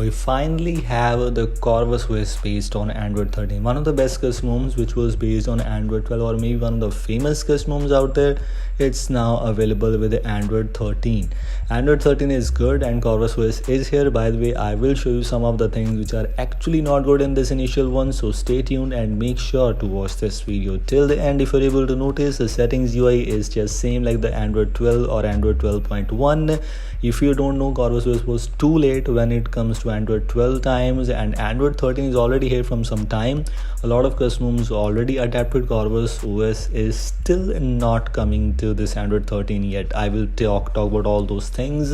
we finally have the Corvus OS based on Android 13. One of the best custom ROMs which was based on Android 12, or maybe one of the famous custom ROMs out there. It's now available with the Android 13. Android 13 is good and Corvus OS is here. By the way, I will show you some of the things which are actually not good in this initial one. So stay tuned and make sure to watch this video till the end. If you're able to notice, the settings UI is just same like the Android 12 or Android 12.1. If you don't know, Corvus OS was too late when it comes to Android 12 times, and Android 13 is already here from some time. A lot of customers already adapted. Corvus OS is still not coming to this Android 13 yet. I will talk about all those things.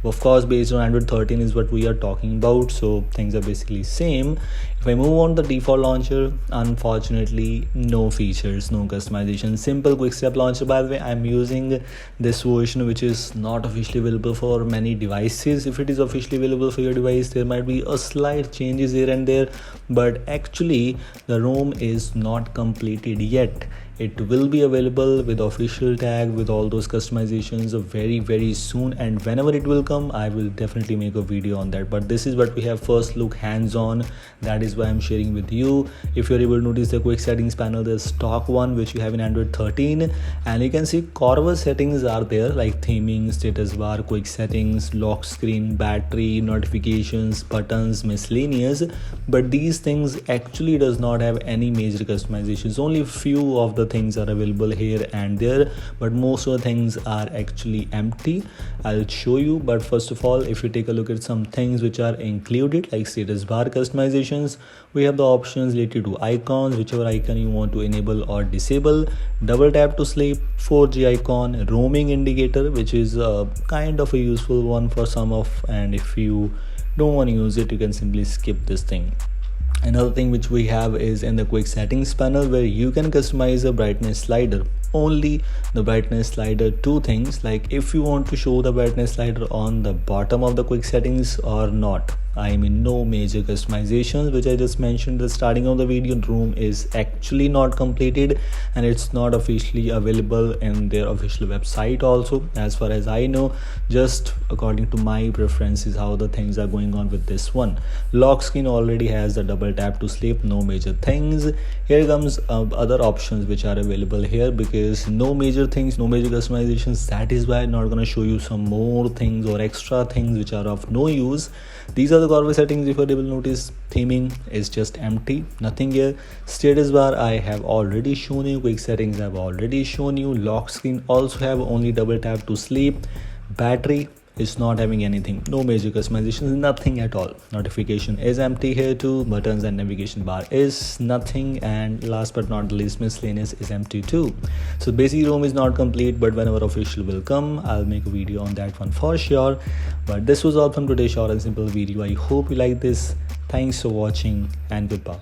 Of course, based on Android 13 is what we are talking about, so things are basically same. If I move on the default launcher, unfortunately no features, no customization, simple quick step launcher. By the way, I'm using this version which is not officially available for many devices. If it is officially available for your device, there might be a slight changes here and there, but actually the ROM is not completed yet. It will be available with official tag with all those customizations very soon, and whenever it will come, I will definitely make a video on that. But this is what we have first look hands-on. That is why I'm sharing with you. If you're able to notice the quick settings panel, the stock one which you have in Android 13, and you can see Corvus settings are there like theming, status bar, quick settings, lock screen, battery, notifications, buttons, miscellaneous. But these things actually does not have any major customizations. Only few of the things are available here and there, but most of the things are actually empty. I'll show you, but first of all, if you take a look at some things which are included like status bar customizations, we have the options related to icons, whichever icon you want to enable or disable, double tap to sleep, 4G icon, roaming indicator, which is a kind of a useful one for some of, and if you don't want to use it, you can simply skip this thing. Another thing which we have is in the quick settings panel, where you can customize a brightness slider. Only the brightness slider, two things, like if you want to show the brightness slider on the bottom of the quick settings or not. I mean, no major customizations, which I just mentioned at the starting of the video. ROM is actually not completed and it's not officially available in their official website also, as far as I know, just according to my preferences how the things are going on with this one. Lock screen already has the double tap to sleep, no major things. Here comes other options which are available here, because no major things, no major customizations. That is why I'm not going to show you some more things or extra things which are of no use. These are the Corvus settings. If you're able to notice, theming is just empty, nothing here. Status bar I have already shown you, quick settings I've already shown you, lock screen also have only double tap to sleep, battery is not having anything, no major customizations, nothing at all. Notification is empty here too, buttons and navigation bar is nothing, and last but not least, miscellaneous is empty too. So basic ROM is not complete, but whenever official will come, I'll make a video on that one for sure. But this was all from today's short and simple video. I hope you like this. Thanks for watching and goodbye.